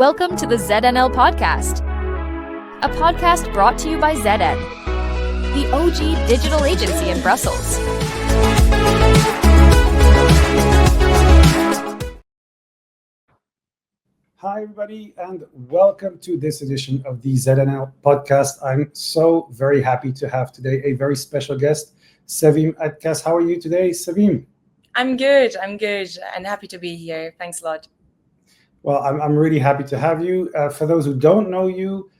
Welcome to the ZNL Podcast, a podcast brought to you by ZN, the OG digital agency in Brussels. Hi, everybody, and welcome to this edition of the ZNL Podcast. I'm so very happy to have today a very special guest, Sevim Aktas. How are you today, Sevim? I'm good, and happy to be here. Thanks a lot. Well, I'm really happy to have you. For those who don't know you,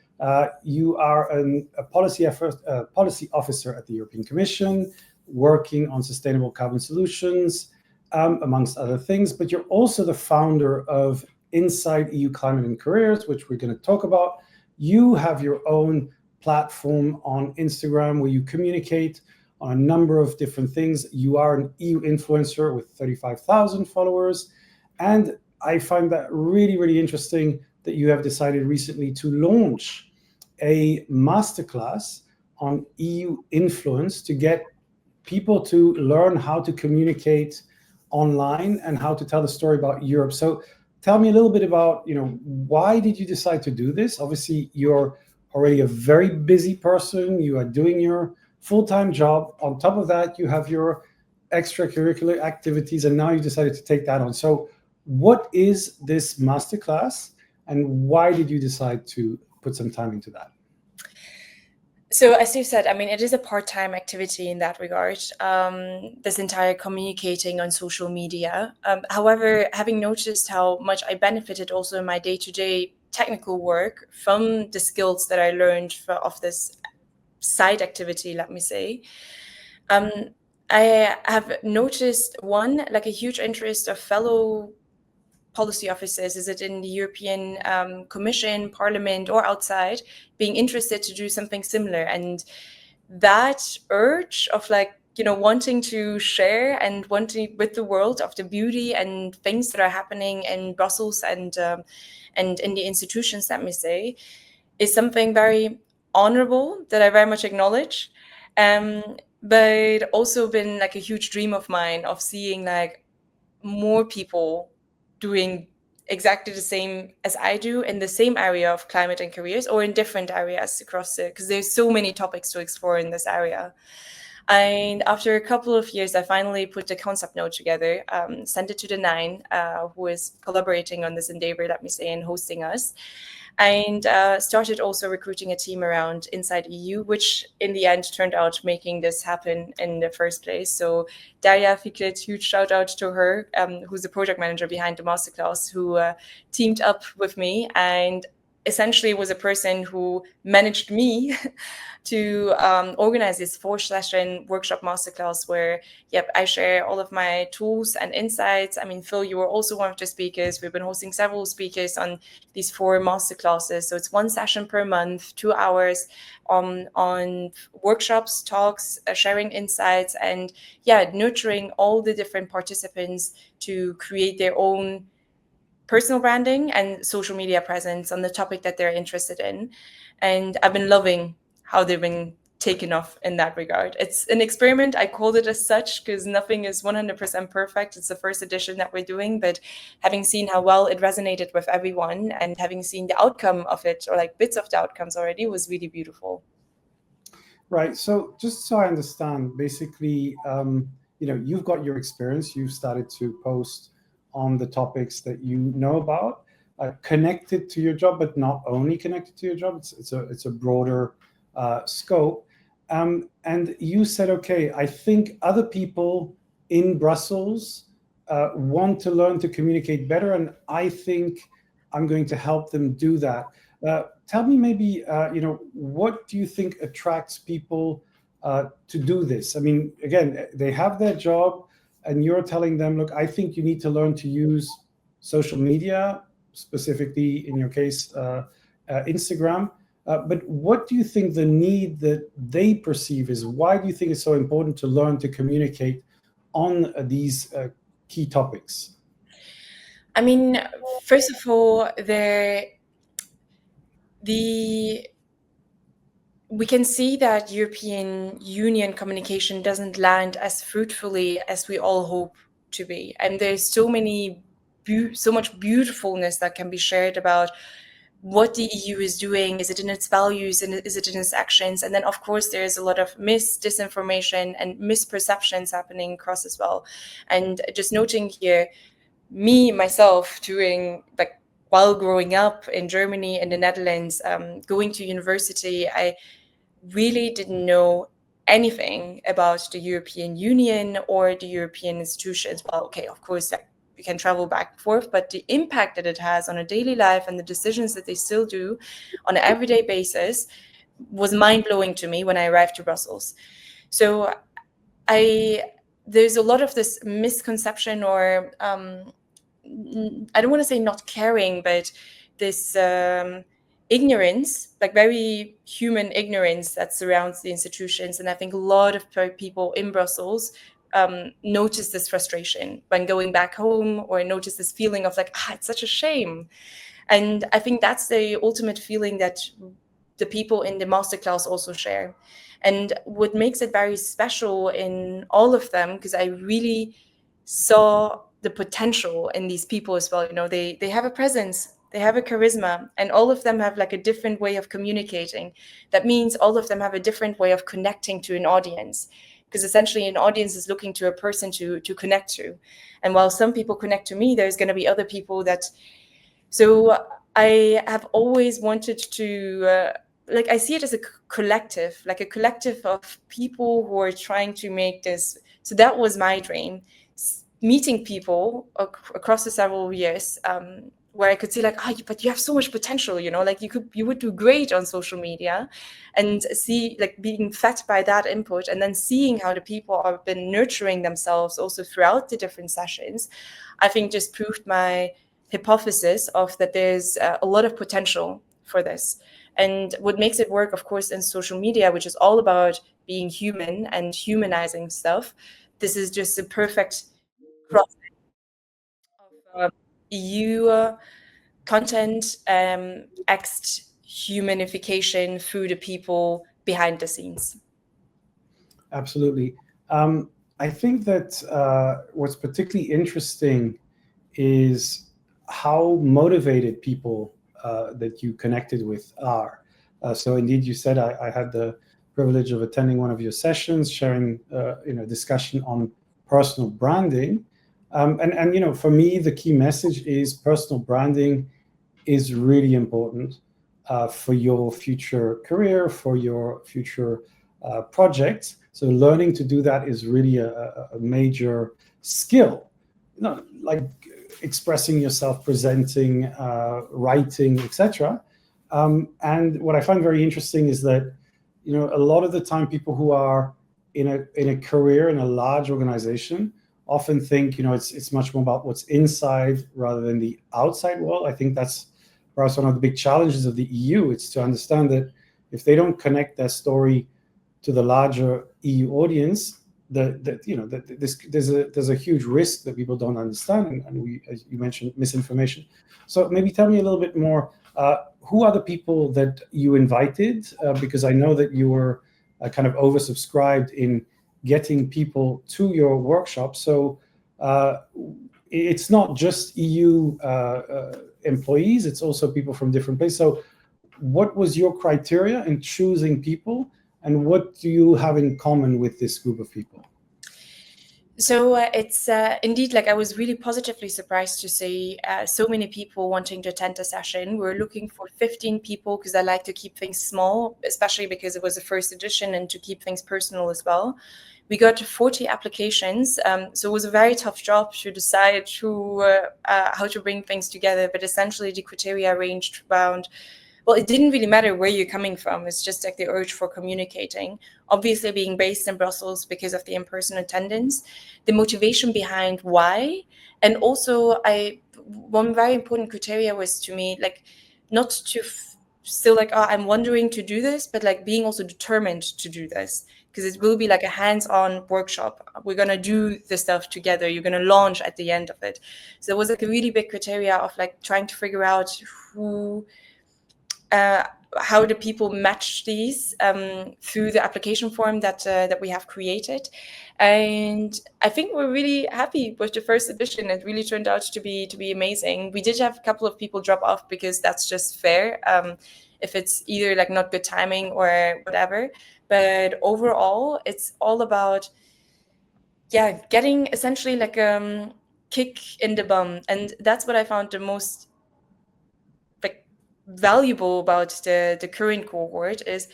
you are a policy officer at the European Commission, working on sustainable carbon solutions, amongst other things. But you're also the founder of Inside EU Climate and Careers, which we're going to talk about. You have your own platform on Instagram where you communicate on a number of different things. You are an EU influencer with 35,000 followers. And I find that really, really interesting that you have decided recently to launch a masterclass on EU influence to get people to learn how to communicate online and how to tell the story about Europe. So tell me a little bit about, why did you decide to do this? Obviously, you're already a very busy person. You are doing your full-time job. On top of that, you have your extracurricular activities, and now you decided to take that on. So what is this masterclass, and why did you decide to put some time into that? So as you said, it is a part-time activity in that regard, this entire communicating on social media. However, having noticed how much I benefited also in my day-to-day technical work from the skills that I learned of this side activity, let me say, I have noticed a huge interest of fellow policy officers, is it in the European Commission, Parliament, or outside, being interested to do something similar. And that urge of wanting to share and wanting with the world of the beauty and things that are happening in Brussels and in the institutions, let me say, is something very honorable that I very much acknowledge. But also been a huge dream of mine of seeing more people doing exactly the same as I do in the same area of climate and careers, or in different areas across it, because there's so many topics to explore in this area. And after a couple of years, I finally put the concept note together, sent it to the Nine, who is collaborating on this endeavor, let me say, and hosting us. And started also recruiting a team around Inside EU, which in the end turned out making this happen in the first place. So Daria Fikret, huge shout out to her, who's the project manager behind the masterclass, who teamed up with me and essentially was a person who managed me to organize this 4-session workshop masterclass where, I share all of my tools and insights. Phil, you were also one of the speakers. We've been hosting several speakers on these 4 masterclasses. So it's 1 session per month, 2 hours on workshops, talks, sharing insights, and nurturing all the different participants to create their own personal branding and social media presence on the topic that they're interested in. And I've been loving how they've been taken off in that regard. It's an experiment. I called it as such because nothing is 100% perfect. It's the first edition that we're doing, but having seen how well it resonated with everyone and having seen the outcome of it, or bits of the outcomes already, was really beautiful. Right. So just so I understand, basically, you've got your experience. You've started to post on the topics that you know about, connected to your job, but not only connected to your job. It's a broader scope. And you said, okay, I think other people in Brussels want to learn to communicate better, and I think I'm going to help them do that. Tell me maybe, what do you think attracts people to do this? Again, they have their job, and you're telling them, look, I think you need to learn to use social media, specifically in your case, Instagram. But what do you think the need that they perceive is? Why do you think it's so important to learn to communicate on these key topics? First of all, we can see that European Union communication doesn't land as fruitfully as we all hope to be. And there's so many so much beautifulness that can be shared about what the EU is doing. Is it in its values, and is it in its actions? And then, of course, there's a lot of disinformation and misperceptions happening across as well. And just noting here, myself, while growing up in Germany and the Netherlands, going to university, I really didn't know anything about the European Union or the European institutions. Well, okay, of course, we can travel back and forth, but the impact that it has on a daily life and the decisions that they still do on an everyday basis was mind-blowing to me when I arrived to Brussels. So there's a lot of this misconception, or I don't want to say not caring, but this ignorance, like very human ignorance that surrounds the institutions. And I think a lot of people in Brussels notice this frustration when going back home, or notice this feeling of like, it's such a shame. And I think that's the ultimate feeling that the people in the masterclass also share. And what makes it very special in all of them, because I really saw the potential in these people as well. They have a presence, they have a charisma, and all of them have like a different way of communicating. That means all of them have a different way of connecting to an audience, because essentially an audience is looking to a person to connect to. And while some people connect to me, there's going to be other people that. So I have always wanted to, I see it as a collective, like a collective of people who are trying to make this. So that was my dream, meeting people across the several years, where I could see like, but you have so much potential, like you would do great on social media, and see like being fed by that input, and then seeing how the people have been nurturing themselves also throughout the different sessions, I think just proved my hypothesis of that there's a lot of potential for this. And what makes it work, of course, in social media, which is all about being human and humanizing stuff, this is just a perfect cross of EU content, humanification through the people behind the scenes. Absolutely. I think that what's particularly interesting is how motivated people that you connected with are. So indeed, you said I had the privilege of attending one of your sessions, sharing discussion on personal branding. And for me, the key message is personal branding is really important for your future career, for your future projects. So learning to do that is really a major skill. Like expressing yourself, presenting, writing, etc. And what I find very interesting is that a lot of the time people who are in a career in a large organization often think it's much more about what's inside rather than the outside world. I think that's perhaps one of the big challenges of the EU. It's to understand that if they don't connect their story to the larger EU audience, there's a huge risk that people don't understand, and we, as you mentioned, misinformation. So maybe tell me a little bit more. Who are the people that you invited? Because I know that you were kind of oversubscribed in getting people to your workshop. So it's not just EU employees; it's also people from different places. So what was your criteria in choosing people? And what do you have in common with this group of people? So it's indeed, I was really positively surprised to see so many people wanting to attend the session. We're looking for 15 people because I like to keep things small, especially because it was the first edition, and to keep things personal as well. We got 40 applications, so it was a very tough job to decide how to bring things together. But essentially, the criteria ranged around. Well, it didn't really matter where you're coming from. It's just the urge for communicating. Obviously, being based in Brussels because of the in-person attendance, the motivation behind why, and also one very important criteria was to me not to still I'm wondering to do this, but being also determined to do this, because it will be a hands-on workshop. We're gonna do the stuff together. You're gonna launch at the end of it. So it was a really big criteria of trying to figure out how do people match these through the application form that we have created. And I think we're really happy with the first edition. It really turned out to be amazing. We did have a couple of people drop off because that's just fair, if it's either like not good timing or whatever. But overall, it's all about getting essentially like kick in the bum. And that's what I found the most like valuable about the current cohort is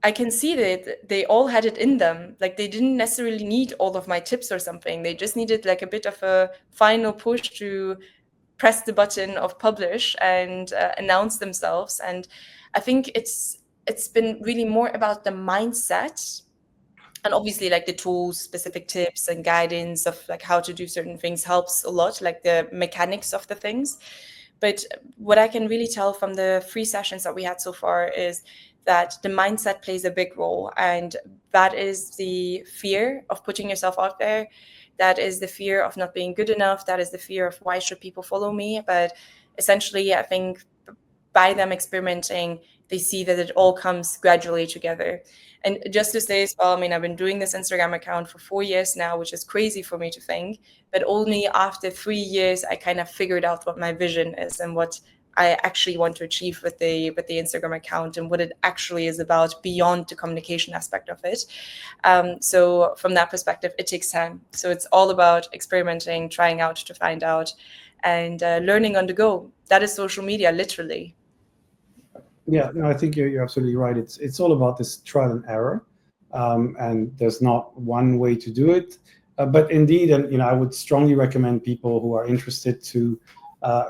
I can see that they all had it in them. Like they didn't necessarily need all of my tips or something. They just needed like a bit of a final push to press the button of publish and announce themselves. And I think it's been really more about the mindset, and obviously like the tools, specific tips and guidance of like how to do certain things helps a lot, like the mechanics of the things. But what I can really tell from the 3 sessions that we had so far is that the mindset plays a big role. And that is the fear of putting yourself out there. That is the fear of not being good enough. That is the fear of why should people follow me? But essentially, I think by them experimenting, they see that it all comes gradually together. And just to say as well, I mean, I've been doing this Instagram account for 4 years now, which is crazy for me to think. But only after 3 years, I kind of figured out what my vision is and what I actually want to achieve with the Instagram account and what it actually is about beyond the communication aspect of it. So from that perspective, it takes time. So it's all about experimenting, trying out to find out, and learning on the go. That is social media, literally. Yeah, no, I think you're absolutely right. It's all about this trial and error, and there's not one way to do it. But indeed, and I would strongly recommend people who are interested to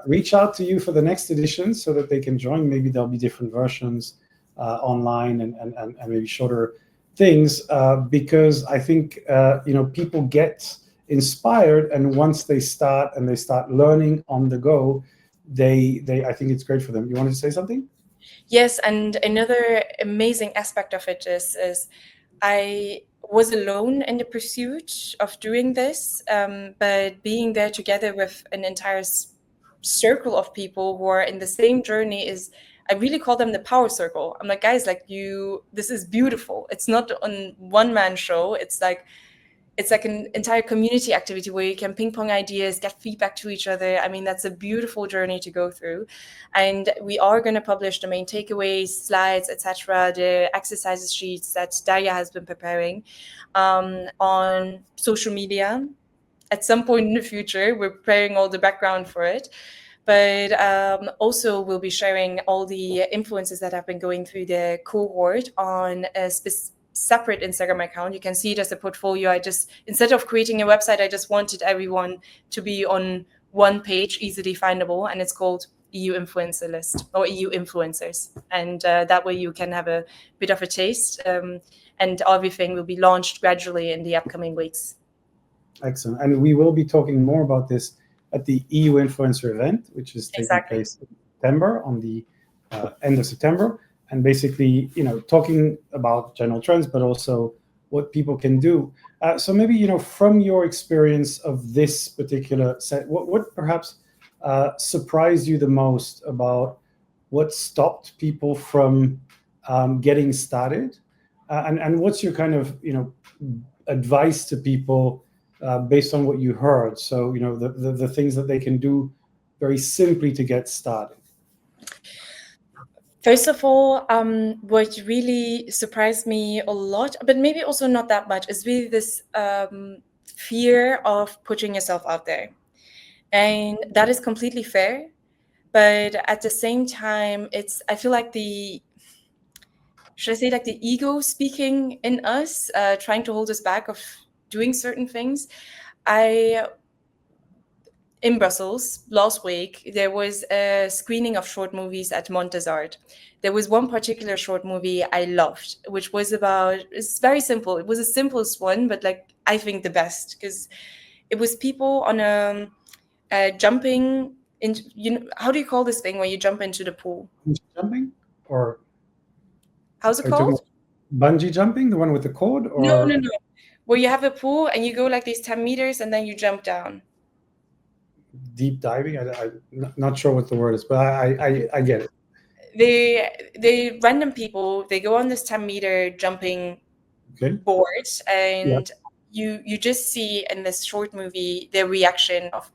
reach out to you for the next edition so that they can join. Maybe there'll be different versions online and maybe shorter things, because I think people get inspired, and once they start learning on the go, they I think it's great for them. You wanted to say something? Yes, and another amazing aspect of it is I was alone in the pursuit of doing this, but being there together with an entire circle of people who are in the same journey is, I really call them the power circle. I'm like, guys, like this is beautiful. It's not a one-man show. It's like an entire community activity where you can ping pong ideas, get feedback to each other. I mean, that's a beautiful journey to go through. And we are going to publish the main takeaways, slides, etc., the exercises sheets that Daria has been preparing on social media. At some point in the future, we're preparing all the background for it. But also we'll be sharing all the influences that have been going through the cohort on a separate Instagram account. You can see it as a portfolio. Instead of creating a website, I just wanted everyone to be on one page, easily findable, and it's called EU Influencer List or EU Influencers. And that way you can have a bit of a taste, and everything will be launched gradually in the upcoming weeks. Excellent. And we will be talking more about this at the EU Influencer event, which is taking place in September, on the end of September. And basically, talking about general trends, but also what people can do. So maybe, from your experience of this particular set, what perhaps surprised you the most about what stopped people from getting started? And what's your kind of, advice to people based on what you heard? So, the things that they can do very simply to get started. First of all, what really surprised me a lot, but maybe also not that much, is really this fear of putting yourself out there. And that is completely fair. But at the same time, I feel like the ego speaking in us, trying to hold us back of doing certain things. In Brussels last week, there was a screening of short movies at Montezard. There was one particular short movie I loved, which was it's very simple. It was the simplest one, but I think the best, because it was people on jumping in. How do you call this thing where you jump into the pool? Jumping, or how's it called? Bungee jumping, the one with the cord, or no, where you have a pool and you go like these 10 meters and then you jump down. Deep diving? I'm not sure what the word is, but I get it. they random people, they go on this 10-meter jumping board, and you just see in this short movie their reaction of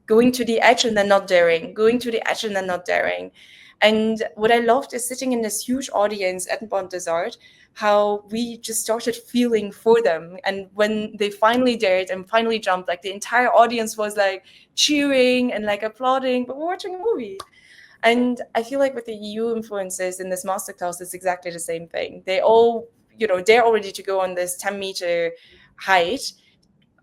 going to the edge and then not daring, going to the edge and then not daring. And what I loved is sitting in this huge audience at Bond Desert, how we just started feeling for them. And when they finally dared and finally jumped, like the entire audience was like cheering and like applauding, but we're watching a movie. And I feel like with the EU influencers in this masterclass, it's exactly the same thing. They all, they're all ready to go on this 10-meter height,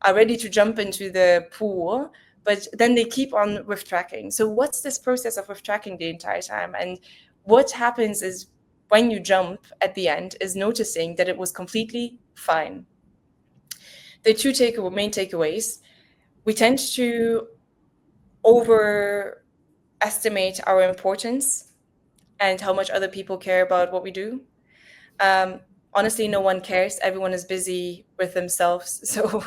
are ready to jump into the pool, but then they keep on with tracking. So what's this process of with tracking the entire time? And what happens is when you jump at the end is noticing that it was completely fine. The two main takeaways: we tend to overestimate our importance and how much other people care about what we do. Honestly, no one cares. Everyone is busy with themselves. So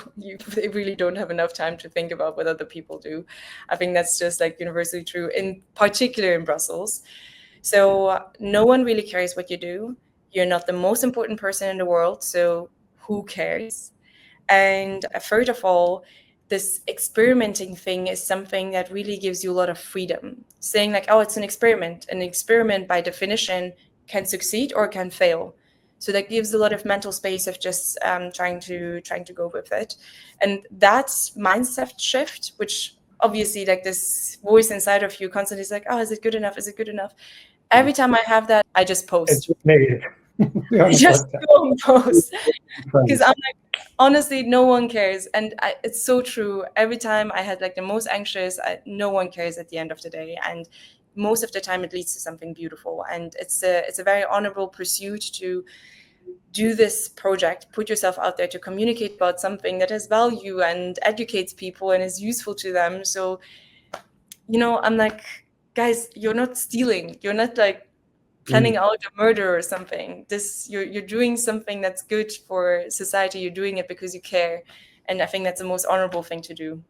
they really don't have enough time to think about what other people do. I think that's just like universally true, in particular in Brussels. So no one really cares what you do. You're not the most important person in the world. So who cares? And third of all, this experimenting thing is something that really gives you a lot of freedom. Saying like, oh, it's an experiment. An experiment by definition can succeed or can fail. So that gives a lot of mental space of just trying to go with it. And that mindset shift, which obviously like this voice inside of you constantly is like, oh, is it good enough? Is it good enough? Every time I have that, I just post. I just go and post. Because I'm like, honestly, no one cares. And it's so true. Every time I had like the most anxious, no one cares at the end of the day. And most of the time it leads to something beautiful. And it's a very honorable pursuit to do this project, put yourself out there to communicate about something that has value and educates people and is useful to them. So, I'm like, guys, you're not stealing. You're not like planning out a murder or something. You're doing something that's good for society. You're doing it because you care. And I think that's the most honorable thing to do.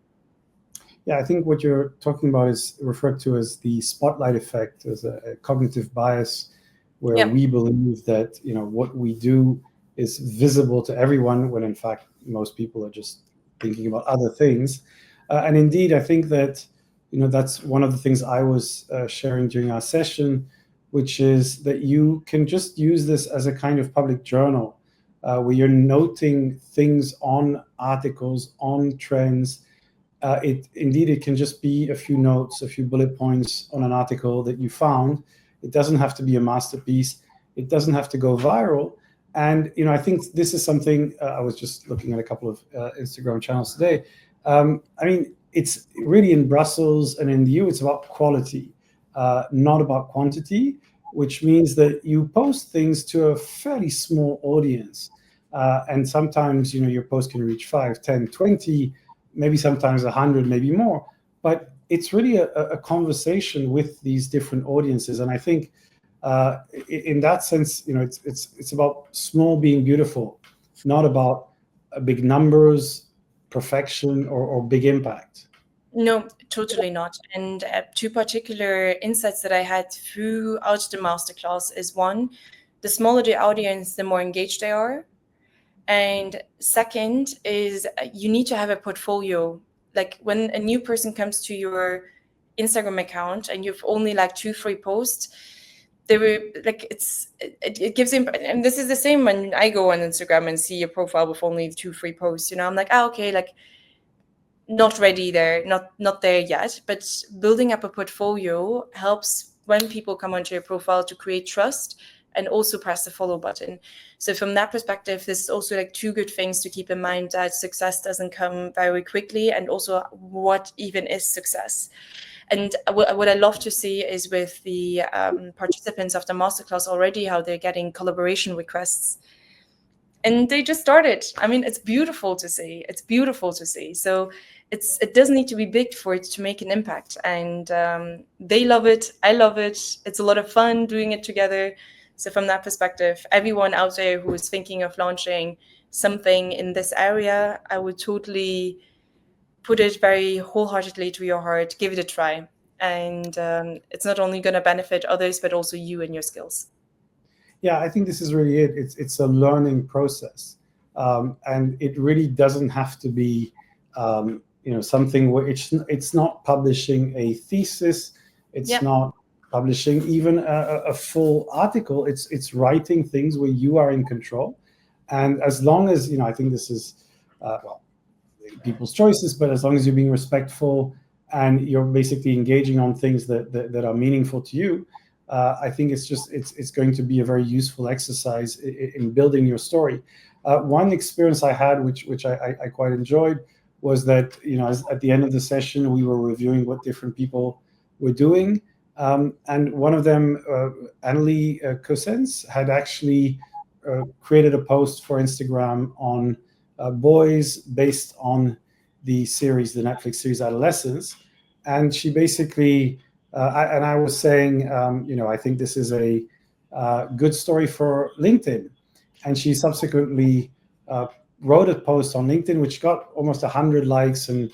Yeah, I think what you're talking about is referred to as the spotlight effect, as a cognitive bias, where we believe that what we do is visible to everyone, when in fact most people are just thinking about other things. And indeed, I think that that's one of the things I was sharing during our session, which is that you can just use this as a kind of public journal, where you're noting things on articles, on trends. It can just be a few notes, a few bullet points on an article that you found. It doesn't have to be a masterpiece. It doesn't have to go viral. And I think this is something, I was just looking at a couple of Instagram channels today. It's really in Brussels and in the EU, it's about quality, not about quantity, which means that you post things to a fairly small audience. And sometimes, your post can reach 5, 10, 20, maybe sometimes 100, maybe more. But it's really a conversation with these different audiences. And I think in that sense, it's about small being beautiful, not about big numbers, perfection, or big impact. No, totally not. And two particular insights that I had throughout the masterclass is one, the smaller the audience, the more engaged they are. And second is you need to have a portfolio. Like when a new person comes to your Instagram account and you've only like 2-3 posts, they were like, it gives him, and this is the same when I go on Instagram and see a profile with only 2-3 posts, I'm like, okay, like not ready there, not there yet. But building up a portfolio helps when people come onto your profile to create trust and also press the follow button. So from that perspective, this is also like two good things to keep in mind, that success doesn't come very quickly, and also what even is success. And what I love to see is with the participants of the masterclass already, how they're getting collaboration requests. And they just started. I mean, it's beautiful to see. It's beautiful to see. So it doesn't need to be big for it to make an impact. And they love it. I love it. It's a lot of fun doing it together. So from that perspective, everyone out there who is thinking of launching something in this area, I would totally put it very wholeheartedly to your heart. Give it a try. and it's not only going to benefit others but also you and your skills. Yeah, I think this is really it. It's a learning process, and it really doesn't have to be something where it's not publishing a thesis, it's not publishing even a full article. It's writing things where you are in control, and as long as I think this is people's choices, but as long as you're being respectful and you're basically engaging on things that are meaningful to you, I think it's going to be a very useful exercise in building your story. One experience I had, which I quite enjoyed, was that at the end of the session we were reviewing what different people were doing, and one of them, Annalie Cossens, had actually created a post for Instagram on boys based on the Netflix series Adolescence, and she basically. I was saying, I think this is a good story for LinkedIn. And she subsequently wrote a post on LinkedIn, which got almost 100 likes and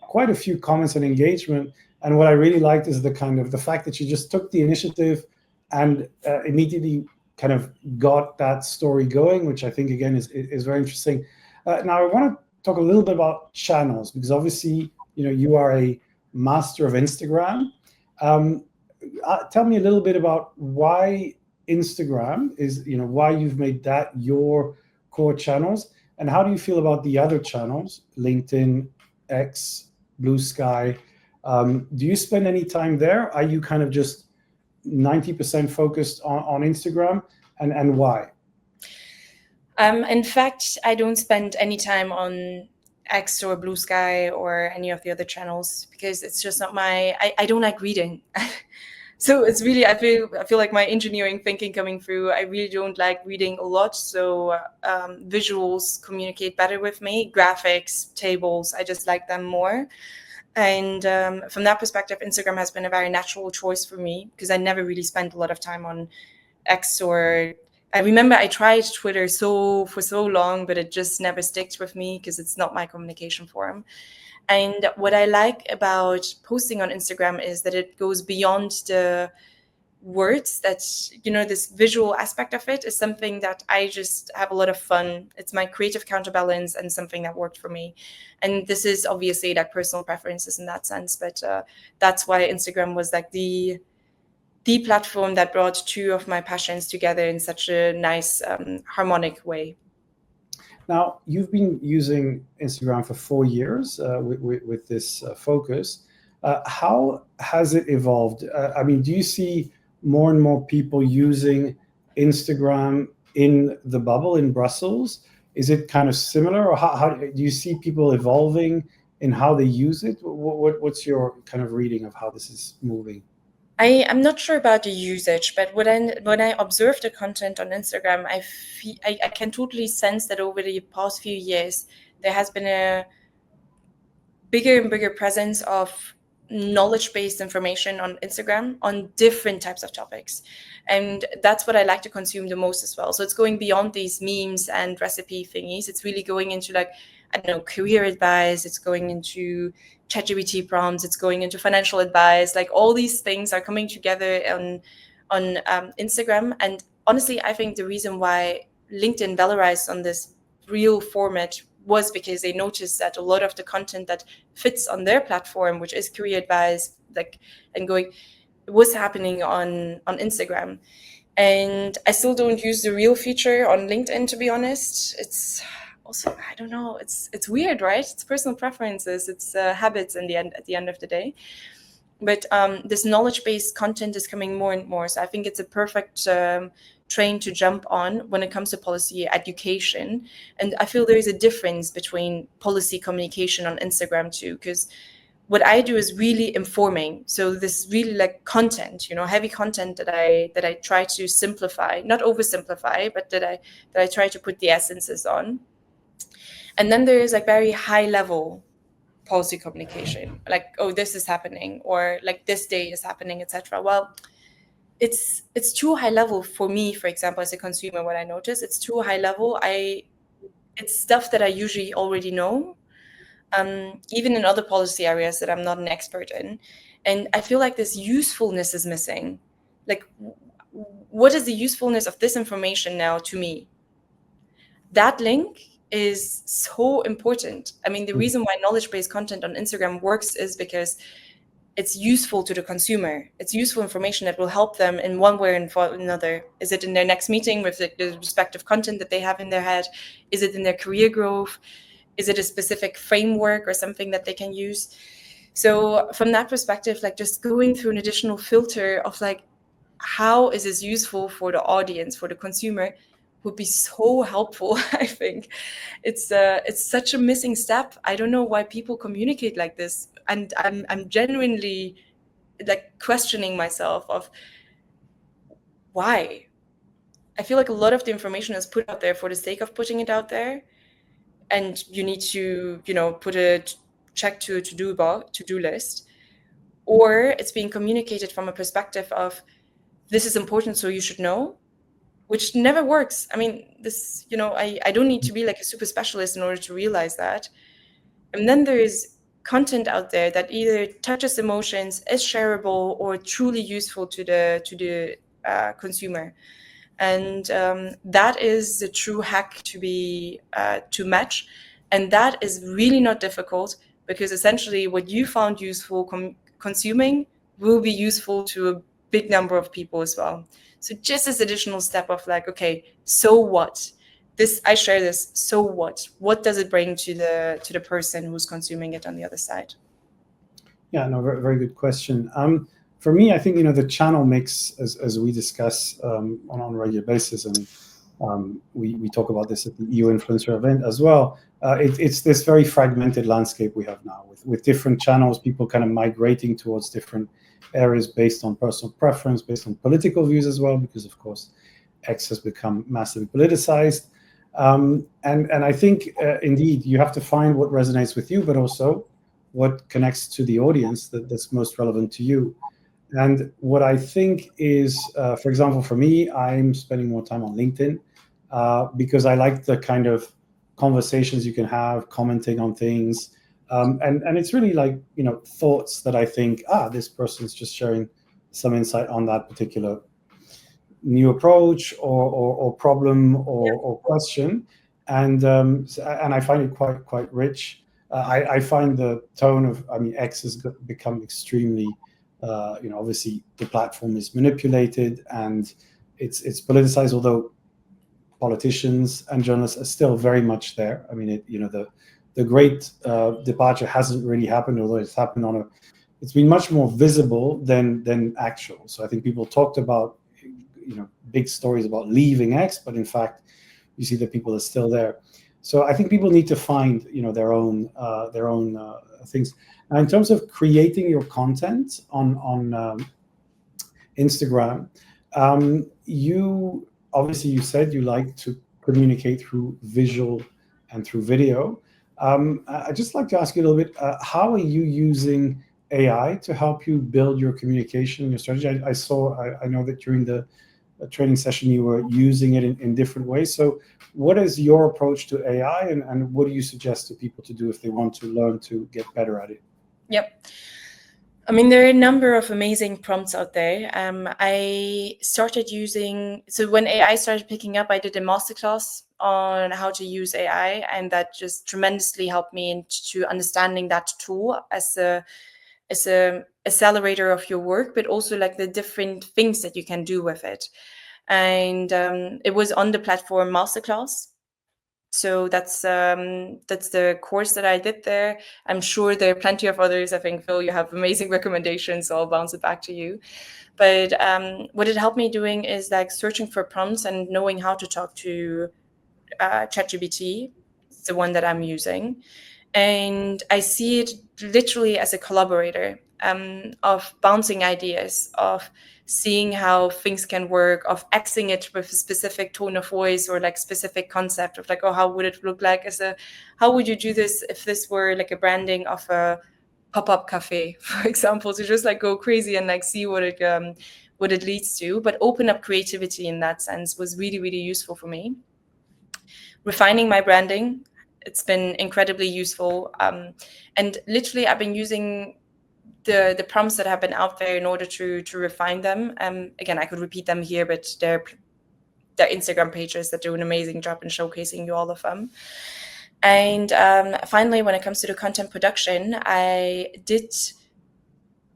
quite a few comments and engagement. And what I really liked is the fact that she just took the initiative and immediately kind of got that story going, which I think, again, is very interesting. Now, I want to talk a little bit about channels, because obviously, you are a master of Instagram. Tell me a little bit about why Instagram is, why you've made that your core channels, and how do you feel about the other channels, LinkedIn, X, Blue Sky? Do you spend any time there? Are you kind of just 90% focused on Instagram, and why? In fact, I don't spend any time on X or Blue Sky or any of the other channels, because it's just not I don't like reading. So it's really, I feel like my engineering thinking coming through. I really don't like reading a lot. So visuals communicate better with me. Graphics, tables, I just like them more. And from that perspective, Instagram has been a very natural choice for me, because I never really spent a lot of time on X. Or I remember I tried Twitter for so long, but it just never sticks with me because it's not my communication forum. And what I like about posting on Instagram is that it goes beyond the words. That, this visual aspect of it is something that I just have a lot of fun. It's my creative counterbalance and something that worked for me. And this is obviously like personal preferences in that sense, but that's why Instagram was like the platform that brought two of my passions together in such a nice harmonic way. Now, you've been using Instagram for 4 years with this focus. How has it evolved? Do you see more and more people using Instagram in the bubble in Brussels? Is it kind of similar, or how do you see people evolving in how they use it? What's your kind of reading of how this is moving? I'm not sure about the usage, but when I observe the content on Instagram, I can totally sense that over the past few years, there has been a bigger and bigger presence of knowledge-based information on Instagram on different types of topics. And that's what I like to consume the most as well. So it's going beyond these memes and recipe thingies. It's really going into career advice. It's going into ChatGPT prompts. It's going into financial advice. Like all these things are coming together on Instagram. And honestly, I think the reason why LinkedIn valorized on this real format was because they noticed that a lot of the content that fits on their platform, which is career advice, was happening on Instagram. And I still don't use the reel feature on LinkedIn, to be honest. It's also, I don't know, it's weird, right? It's personal preferences, it's habits at the end of the day. But this knowledge-based content is coming more and more. So I think it's a perfect train to jump on when it comes to policy education. And I feel there is a difference between policy communication on Instagram too, because what I do is really informing. So this really content, heavy content that I try to simplify, not oversimplify, but that I try to put the essences on. And then there is very high level policy communication, oh, this is happening, or this day is happening, etc. Well, it's too high level for me, for example, as a consumer. What I notice, it's too high level. It's stuff that I usually already know, even in other policy areas that I'm not an expert in. And I feel like this usefulness is missing. Like, what is the usefulness of this information now to me? That link is so important. I mean, the reason why knowledge-based content on Instagram works is because it's useful to the consumer. It's useful information that will help them in one way or another. Is it in their next meeting with the respective content that they have in their head? Is it in their career growth? Is it a specific framework or something that they can use? So from that perspective, like just going through an additional filter of like, how is this useful for the audience, for the consumer, would be so helpful. I think it's such a missing step. I don't know why people communicate like this, and I'm genuinely like questioning myself of why. I feel like a lot of the information is put out there for the sake of putting it out there, and you need to, you know, put a check to to-do list, or it's being communicated from a perspective of this is important, so you should know, which never works. I mean, this, you know, I don't need to be like a super specialist in order to realize that. And then there is content out there that either touches emotions, is shareable, or truly useful to the consumer. And that is the true hack to be to match. And that is really not difficult, because essentially what you found useful consuming will be useful to a big number of people as well. So just this additional step of like, okay, so what? This, I share this, so what? What does it bring to the person who's consuming it on the other side? Yeah, no, very, very good question. For me, I think, you know, the channel mix, as we discuss on a regular basis, and we talk about this at the EU Influencer event as well. It's this very fragmented landscape we have now, with different channels, people kind of migrating towards different areas based on personal preference, based on political views as well, because of course X has become massively politicized. And I think indeed you have to find what resonates with you, but also what connects to the audience that's most relevant to you. And what I think is, for example, for me, I'm spending more time on LinkedIn because I like the kind of conversations you can have, commenting on things. And it's really like, you know, thoughts that I think, this person's just sharing some insight on that particular new approach or problem or question. And I find it quite rich. I find the tone of, I mean, X has become extremely, you know, obviously the platform is manipulated and it's politicized, although politicians and journalists are still very much there. I mean, you know, the great departure hasn't really happened, although it's happened it's been much more visible than actual. So I think people talked about, you know, big stories about leaving X, but in fact, you see that people are still there. So I think people need to find, you know, their own things. Now, in terms of creating your content on Instagram, you said you like to communicate through visual and through video. I'd just like to ask you a little bit, how are you using AI to help you build your communication, your strategy? I know that during the training session you were using it in different ways. So what is your approach to AI, and what do you suggest to people to do if they want to learn to get better at it? Yep. I mean, there are a number of amazing prompts out there. I started using, so when AI started picking up, I did a masterclass on how to use AI, and that just tremendously helped me into understanding that tool as a accelerator of your work, but also like the different things that you can do with it. And it was on the platform masterclass. So that's the course that I did there. I'm sure there are plenty of others. I think, Phil, you have amazing recommendations, so I'll bounce it back to you. But what it helped me doing is like searching for prompts and knowing how to talk to ChatGPT. It's the one that I'm using. And I see it literally as a collaborator of bouncing ideas, of seeing how things can work, of Xing it with a specific tone of voice or like specific concept of like, oh, how would it look like how would you do this if this were like a branding of a pop-up cafe, for example, to just like go crazy and like see what it leads to, but open up creativity in that sense was really, really useful for me. Refining my branding, it's been incredibly useful. And literally I've been using the prompts that have been out there in order to refine them. Again, I could repeat them here, but they're Instagram pages that do an amazing job in showcasing you all of them. And finally, when it comes to the content production, I did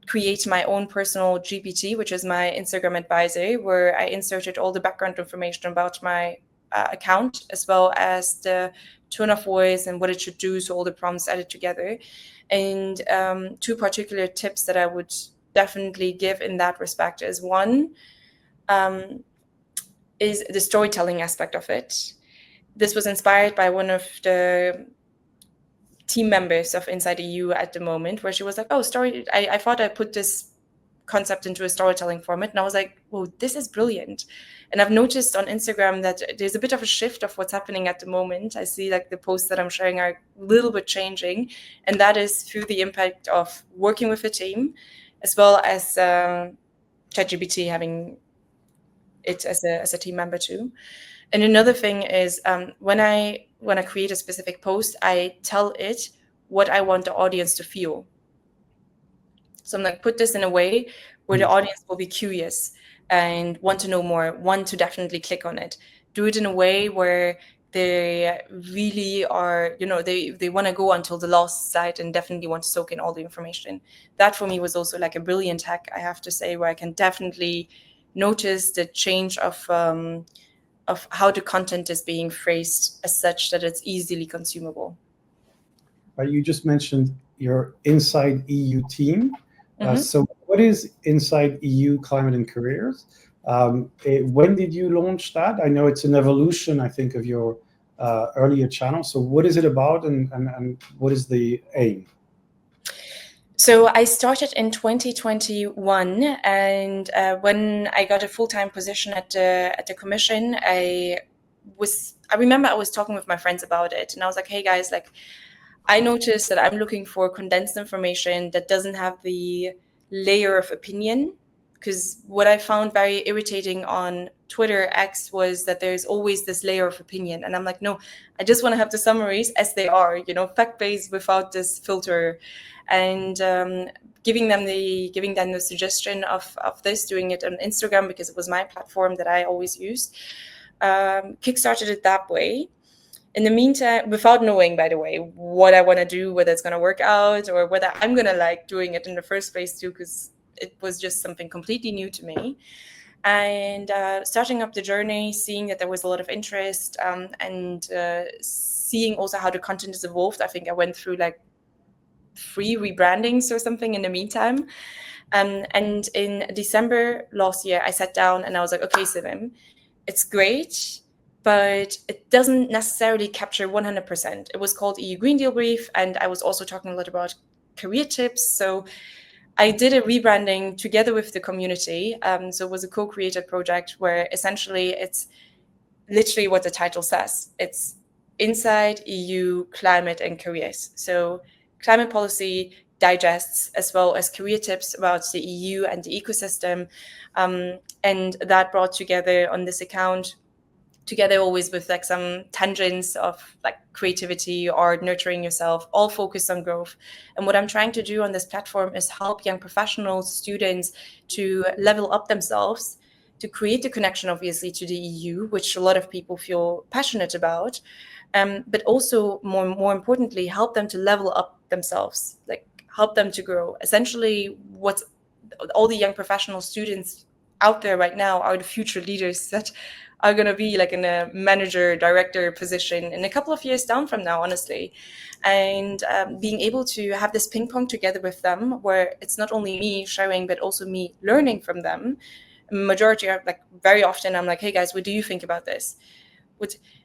create my own personal GPT, which is my Instagram advisor, where I inserted all the background information about my account, as well as the tone of voice and what it should do, so all the prompts added together. And two particular tips that I would definitely give in that respect is one, is the storytelling aspect of it. This was inspired by one of the team members of Inside EU at the moment, where she was like, oh, I thought I put this concept into a storytelling format. And I was like, whoa, this is brilliant. And I've noticed on Instagram that there's a bit of a shift of what's happening at the moment. I see like the posts that I'm sharing are a little bit changing. And that is through the impact of working with a team, as well as ChatGPT having it as a team member too. And another thing is when I create a specific post, I tell it what I want the audience to feel. So I'm like, put this in a way where the audience will be curious and want to know more, want to definitely click on it. Do it in a way where they really are, they want to go until the last site and definitely want to soak in all the information. That for me was also like a brilliant hack, I have to say, where I can definitely notice the change of how the content is being phrased as such that it's easily consumable. You just mentioned your Inside EU team. So what is Inside EU Climate and Careers? When did you launch that? I know it's an evolution, I think, of your earlier channel. So what is it about, and what is the aim? So I started in 2021, and when I got a full-time position at the commission, I remember I was talking with my friends about it, and I was like, hey guys, like, I noticed that I'm looking for condensed information that doesn't have the layer of opinion, because what I found very irritating on Twitter X was that there's always this layer of opinion. And I'm like, no, I just want to have the summaries as they are, fact-based without this filter. And giving them the suggestion of this, doing it on Instagram, because it was my platform that I always used, kickstarted it that way. In the meantime, without knowing, by the way, what I want to do, whether it's going to work out or whether I'm going to like doing it in the first place too, because it was just something completely new to me. And starting up the journey, seeing that there was a lot of interest, and seeing also how the content is evolved. I think I went through like 3 rebrandings or something in the meantime. And in December last year, I sat down and I was like, okay, Sevim, it's great, but it doesn't necessarily capture 100%. It was called EU Green Deal Brief, and I was also talking a lot about career tips. So I did a rebranding together with the community. So it was a co-created project where essentially it's literally what the title says. It's Inside EU Climate and Careers. So climate policy digests, as well as career tips about the EU and the ecosystem. And that brought together on this account, together always with like some tangents of like creativity, art, nurturing yourself, all focused on growth. And what I'm trying to do on this platform is help young professionals, students to level up themselves, to create the connection, obviously, to the EU, which a lot of people feel passionate about, but also more importantly, help them to level up themselves, like help them to grow. Essentially, what all the young professional students out there right now are the future leaders that are going to be like in a manager, director position in a couple of years down from now, honestly. And being able to have this ping pong together with them, where it's not only me sharing, but also me learning from them. Majority are like, very often I'm like, hey guys, what do you think about this?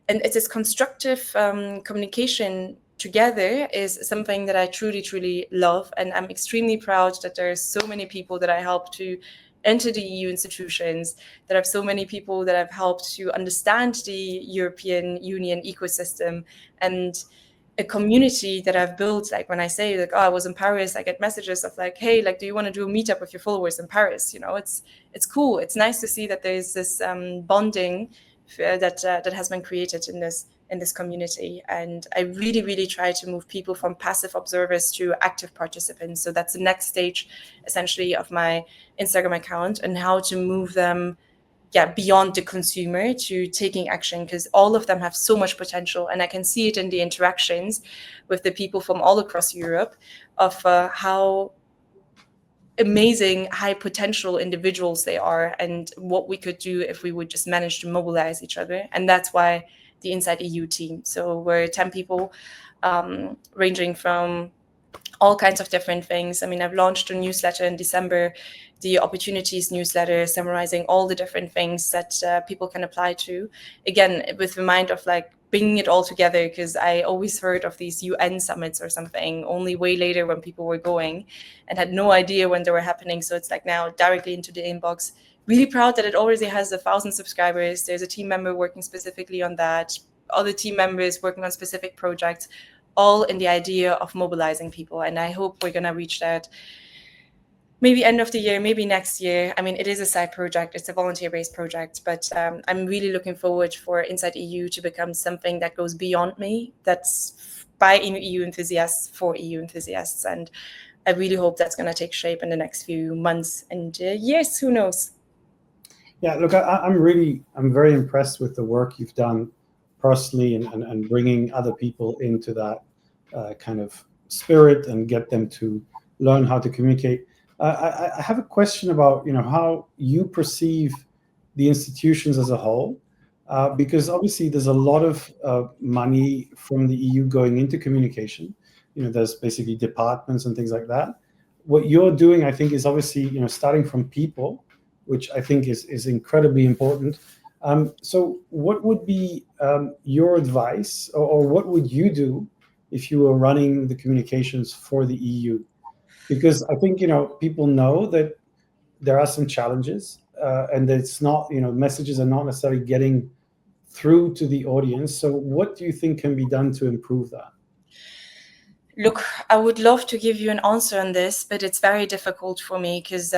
And it's this constructive communication together is something that I truly, truly love. And I'm extremely proud that there's so many people that I help to enter the EU institutions, that have so many people that I've helped to understand the European Union ecosystem, and a community that I've built. Like when I say like, oh, I was in Paris, I get messages of like, hey, like, do you want to do a meetup with your followers in Paris? It's cool. It's nice to see that there's this bonding that has been created in this in this community. And I really, really try to move people from passive observers to active participants. So that's the next stage, essentially, of my Instagram account, and how to move them beyond the consumer to taking action, because all of them have so much potential. And I can see it in the interactions with the people from all across Europe of how amazing high potential individuals they are, and what we could do if we would just manage to mobilize each other. And that's why the Inside EU team. So we're 10 people, ranging from all kinds of different things. I mean, I've launched a newsletter in December, the Opportunities newsletter, summarizing all the different things that people can apply to. Again, with the mind of like bringing it all together, because I always heard of these UN summits or something only way later when people were going, and had no idea when they were happening. So it's like now directly into the inbox. Really proud that it already has 1,000 subscribers. There's a team member working specifically on that, other team members working on specific projects, all in the idea of mobilizing people. And I hope we're going to reach that maybe end of the year, maybe next year. I mean, it is a side project. It's a volunteer-based project, but I'm really looking forward for Inside EU to become something that goes beyond me, that's by EU enthusiasts for EU enthusiasts. And I really hope that's going to take shape in the next few months and years, who knows? Yeah, look, I'm very impressed with the work you've done personally, and bringing other people into that kind of spirit and get them to learn how to communicate. I have a question about how you perceive the institutions as a whole, because obviously there's a lot of money from the EU going into communication. There's basically departments and things like that. What you're doing, I think, is obviously starting from people, which I think is incredibly important. So what would be your advice, or what would you do if you were running the communications for the EU? Because I think, people know that there are some challenges, and that it's not, messages are not necessarily getting through to the audience. So what do you think can be done to improve that? Look, I would love to give you an answer on this, but it's very difficult for me, because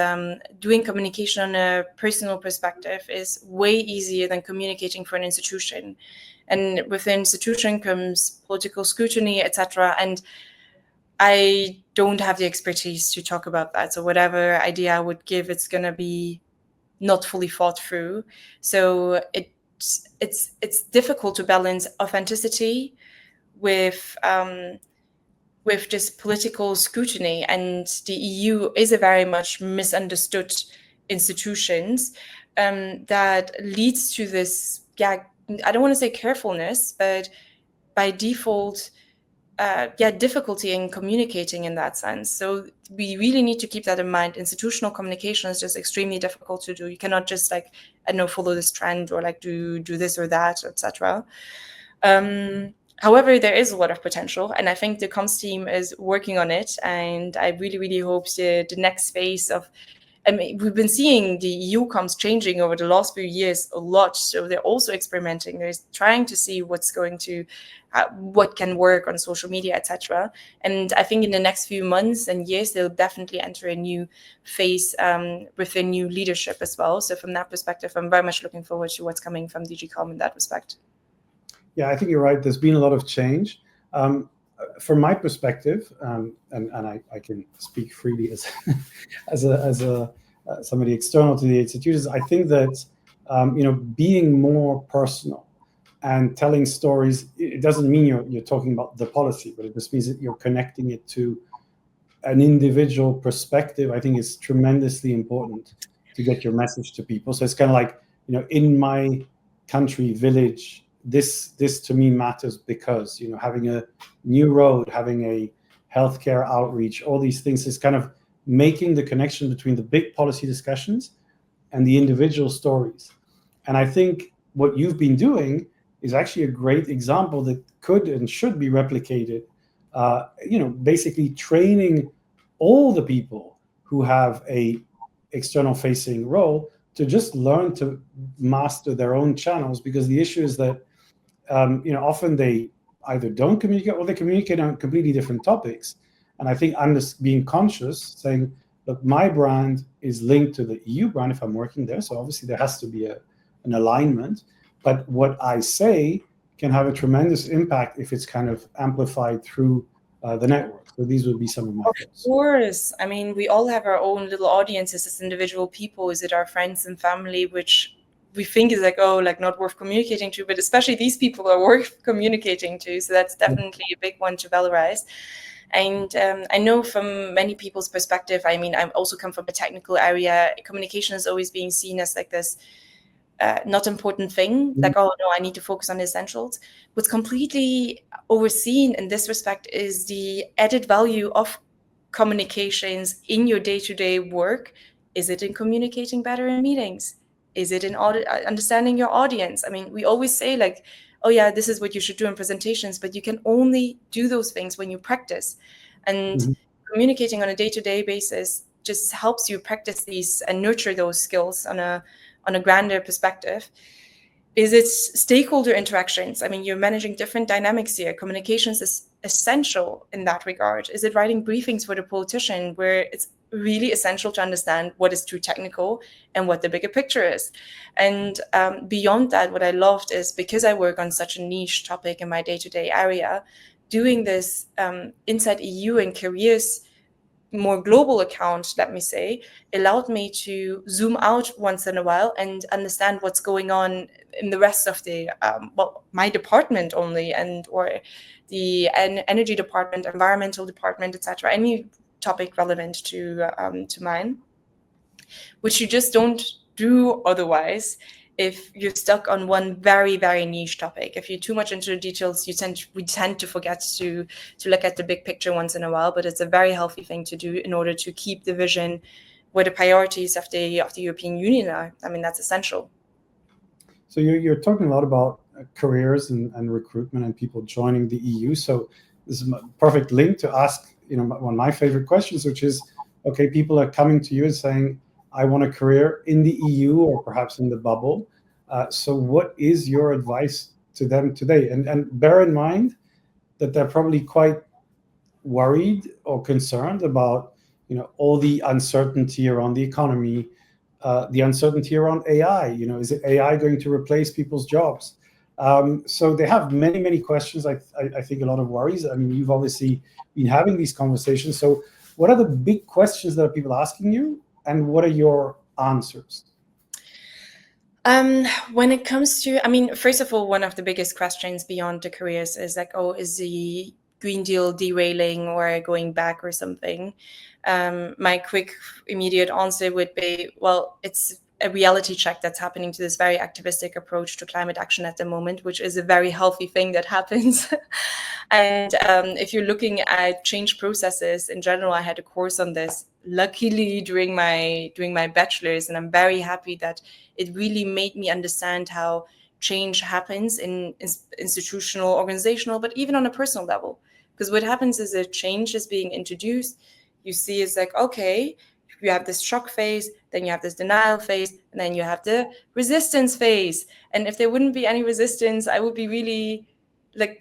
doing communication on a personal perspective is way easier than communicating for an institution. And with the institution comes political scrutiny, etc. And I don't have the expertise to talk about that. So whatever idea I would give, it's going to be not fully thought through. So it's difficult to balance authenticity with just political scrutiny. And the EU is a very much misunderstood institutions, that leads to this, I don't want to say carefulness, but by default, difficulty in communicating in that sense. So we really need to keep that in mind. Institutional communication is just extremely difficult to do. You cannot just follow this trend, or do this or that, etc. However, there is a lot of potential, and I think the comms team is working on it. And I really, really hope the next phase of, we've been seeing the EU comms changing over the last few years a lot. So they're also experimenting. They're trying to see what can work on social media, etc. And I think in the next few months and years, they'll definitely enter a new phase with a new leadership as well. So from that perspective, I'm very much looking forward to what's coming from DG Com in that respect. Yeah, I think you're right. There's been a lot of change. From my perspective, and I can speak freely as somebody external to the institutions, I think that being more personal and telling stories, it doesn't mean you're talking about the policy, but it just means that you're connecting it to an individual perspective. I think is tremendously important to get your message to people. So it's kind of like, in my country, village, this to me matters because, having a new road, having a healthcare outreach, all these things is kind of making the connection between the big policy discussions and the individual stories. And I think what you've been doing is actually a great example that could and should be replicated, basically training all the people who have a external facing role to just learn to master their own channels, because the issue is that often they either don't communicate or they communicate on completely different topics. And I think I'm just being conscious, saying, look, my brand is linked to the EU brand if I'm working there. So obviously there has to be an alignment. But what I say can have a tremendous impact if it's kind of amplified through the network. So these would be some of my thoughts. Of course. I mean, we all have our own little audiences as individual people. Is it our friends and family, which we think is like, oh, like not worth communicating to, but especially these people are worth communicating to. So that's definitely a big one to valorize. And I know from many people's perspective, I mean, I also come from a technical area. Communication is always being seen as like this not important thing, like, oh no, I need to focus on the essentials. What's completely overseen in this respect is the added value of communications in your day-to-day work. Is it in communicating better in meetings? Is it in understanding your audience? I mean, we always say like, oh yeah, this is what you should do in presentations, but you can only do those things when you practice. And communicating on a day-to-day basis just helps you practice these and nurture those skills on a grander perspective. Is it stakeholder interactions? I mean, you're managing different dynamics here. Communications is essential in that regard. Is it writing briefings for the politician, where it's really essential to understand what is too technical and what the bigger picture is? And beyond that, what I loved is, because I work on such a niche topic in my day-to-day area, doing this inside EU and careers more global account, let me say, allowed me to zoom out once in a while and understand what's going on in the rest of the my department only, and or the energy department, environmental department, etc. Any topic relevant to mine, which you just don't do otherwise if you're stuck on one very, very niche topic. If you're too much into the details, we tend to forget to look at the big picture once in a while. But it's a very healthy thing to do in order to keep the vision where the priorities of the European Union are. I mean, that's essential. So you're talking a lot about careers and recruitment and people joining the EU. So this is a perfect link to ask, one of my favorite questions, which is, okay, people are coming to you and saying, I want a career in the EU or perhaps in the bubble. So what is your advice to them today? And bear in mind that they're probably quite worried or concerned about, all the uncertainty around the economy, the uncertainty around AI. Is it AI going to replace people's jobs? So they have many, many questions. I think a lot of worries. I mean, you've obviously been having these conversations. So what are the big questions that are people asking you? And what are your answers? When it comes to, I mean, first of all, one of the biggest questions beyond the careers is like, oh, is the Green Deal derailing or going back or something? My quick, immediate answer would be, well, it's a reality check that's happening to this very activistic approach to climate action at the moment, which is a very healthy thing that happens. And if you're looking at change processes in general, I had a course on this, luckily during my bachelor's, and I'm very happy that it really made me understand how change happens in institutional, organizational, but even on a personal level. Because what happens is a change is being introduced. You see, it's like, okay, you have this shock phase, then you have this denial phase, and then you have the resistance phase. And if there wouldn't be any resistance, I would be really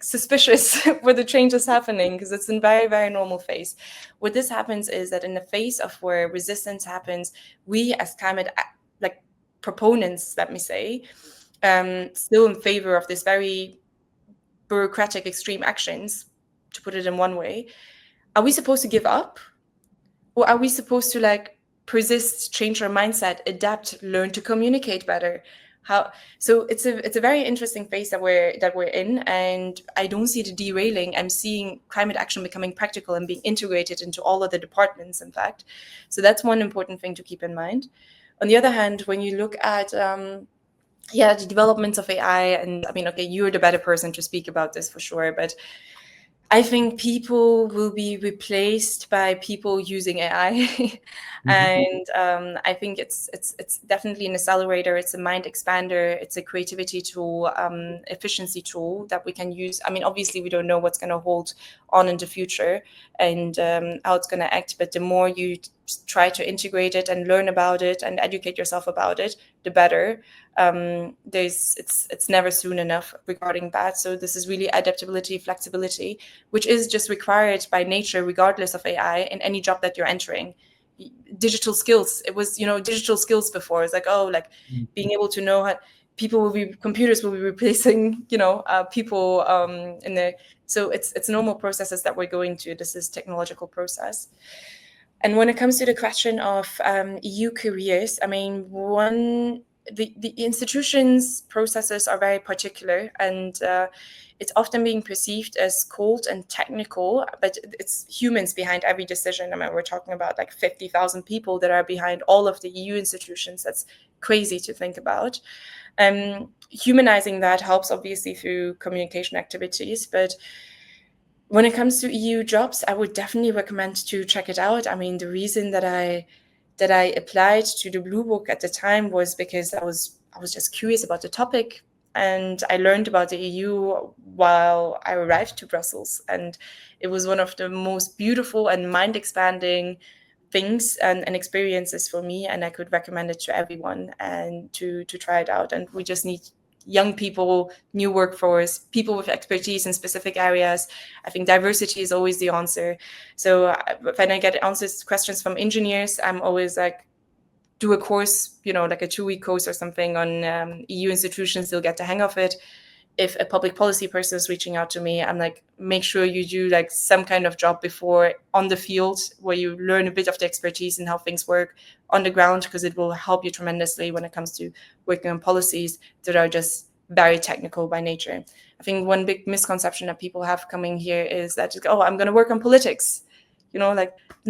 suspicious where the change is happening, because it's a very, very normal phase. What this happens is that in the phase of where resistance happens, we as climate proponents, let me say, still in favor of this very bureaucratic extreme actions, to put it in one way. Are we supposed to give up? Or are we supposed to persist, change our mindset, adapt, learn to communicate better? So it's a very interesting phase that we're in, and I don't see the derailing. I'm seeing climate action becoming practical and being integrated into all of the departments, in fact. So that's one important thing to keep in mind. On the other hand, when you look at the developments of AI, and I mean, okay, you're the better person to speak about this for sure, but I think people will be replaced by people using AI. And I think it's definitely an accelerator. It's a mind expander. It's a creativity tool, efficiency tool that we can use. I mean, obviously, we don't know what's going to hold on in the future and how it's going to act. But the more you try to integrate it and learn about it and educate yourself about it, the better. It's never soon enough regarding that. So this is really adaptability, flexibility, which is just required by nature, regardless of AI, in any job that you're entering. Digital skills. It was, digital skills before. It's being able to know how computers will be replacing, people in the. So it's normal processes that we're going to. This is technological process. And when it comes to the question of EU careers, I mean, the institutions' processes are very particular, and it's often being perceived as cold and technical, but it's humans behind every decision. I mean, we're talking about like 50,000 people that are behind all of the EU institutions. That's crazy to think about. Humanizing that helps, obviously, through communication activities, but when it comes to EU jobs, I would definitely recommend to check it out. I mean, the reason that I applied to the Blue Book at the time was because I was just curious about the topic, and I learned about the EU while I arrived to Brussels, and it was one of the most beautiful and mind-expanding things and experiences for me, and I could recommend it to everyone and to try it out. And we just need young people, new workforce, people with expertise in specific areas. I think diversity is always the answer. So when I get answers to questions from engineers, I'm always like, do a course, like a 2-week course or something on EU institutions, they'll get the hang of it. If a public policy person is reaching out to me, I'm like, make sure you do like some kind of job before on the field where you learn a bit of the expertise and how things work on the ground, because it will help you tremendously when it comes to working on policies that are just very technical by nature. I think one big misconception that people have coming here is that, I'm going to work on politics. No,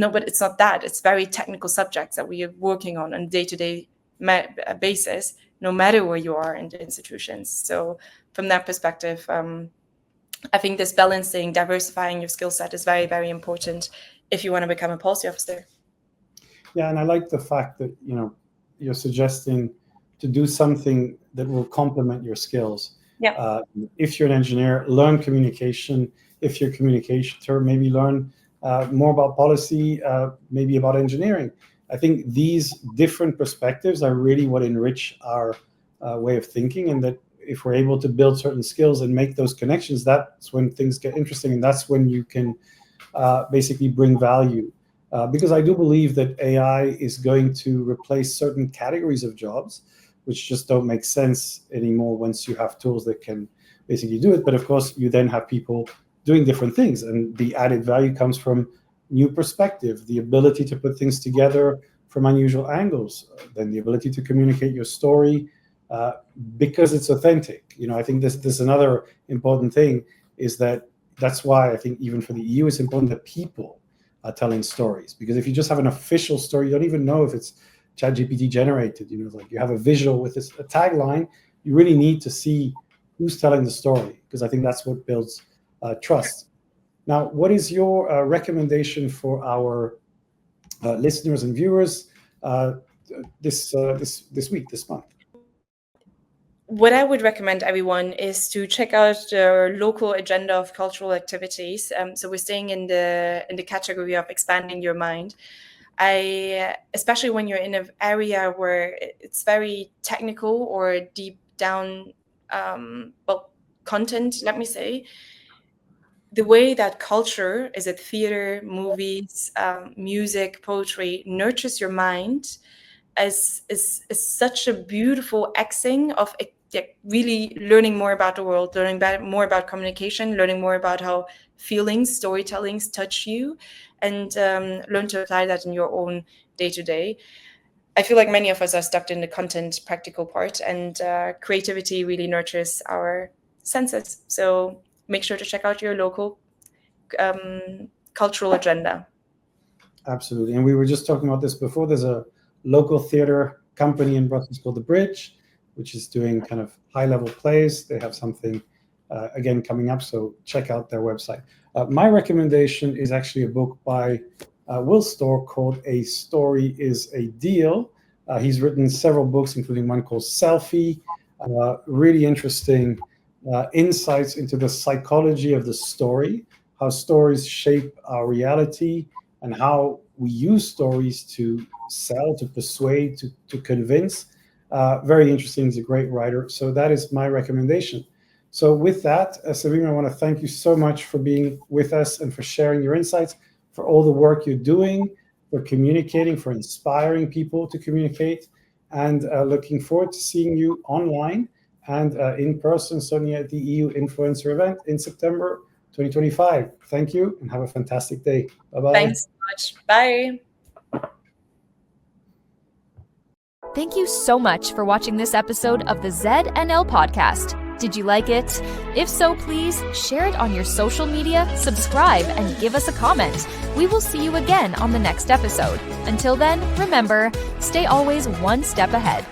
but it's not that. It's very technical subjects that we are working on a day-to-day basis, no matter where you are in the institutions. So from that perspective, I think this balancing, diversifying your skill set is very, very important if you want to become a policy officer. Yeah, and I like the fact that, you're suggesting to do something that will complement your skills. Yeah. If you're an engineer, learn communication. If you're a communicator, maybe learn more about policy, maybe about engineering. I think these different perspectives are really what enrich our way of thinking, and that if we're able to build certain skills and make those connections, that's when things get interesting, and that's when you can basically bring value. Because I do believe that AI is going to replace certain categories of jobs, which just don't make sense anymore once you have tools that can basically do it. But of course, you then have people doing different things, and the added value comes from new perspective, the ability to put things together from unusual angles, then the ability to communicate your story because it's authentic. I think this is another important thing, is that's why I think even for the EU, it's important that people are telling stories, because if you just have an official story, you don't even know if it's ChatGPT generated. Like you have a visual with a tagline, you really need to see who's telling the story, because I think that's what builds trust. Now, what is your recommendation for our listeners and viewers this week, this month? What I would recommend everyone is to check out the local agenda of cultural activities. So we're staying in the category of expanding your mind. Especially when you're in an area where it's very technical or deep down, content, let me say, the way that culture, is it theater, movies, music, poetry, nurtures your mind is such a beautiful Xing of really learning more about the world, learning more about communication, learning more about how feelings, storytellings touch you, and learn to apply that in your own day-to-day. I feel like many of us are stuck in the content practical part, and creativity really nurtures our senses. So make sure to check out your local cultural agenda. Absolutely. And we were just talking about this before. There's a local theater company in Brussels called The Bridge, which is doing kind of high-level plays. They have something, again, coming up, so check out their website. My recommendation is actually a book by Will Storr called A Story is a Deal. He's written several books, including one called Selfie. Really interesting insights into the psychology of the story, how stories shape our reality, and how we use stories to sell, to persuade, to convince. Very interesting. He's a great writer. So that is my recommendation. So with that, Sevim, I want to thank you so much for being with us and for sharing your insights, for all the work you're doing, for communicating, for inspiring people to communicate, and looking forward to seeing you online and in person, Sonia, at the EU Influencer event in September 2025. Thank you and have a fantastic day. Bye-bye. Thanks so much. Bye. Thank you so much for watching this episode of the ZNL podcast. Did you like it? If so, please share it on your social media, subscribe, and give us a comment. We will see you again on the next episode. Until then, remember, stay always one step ahead.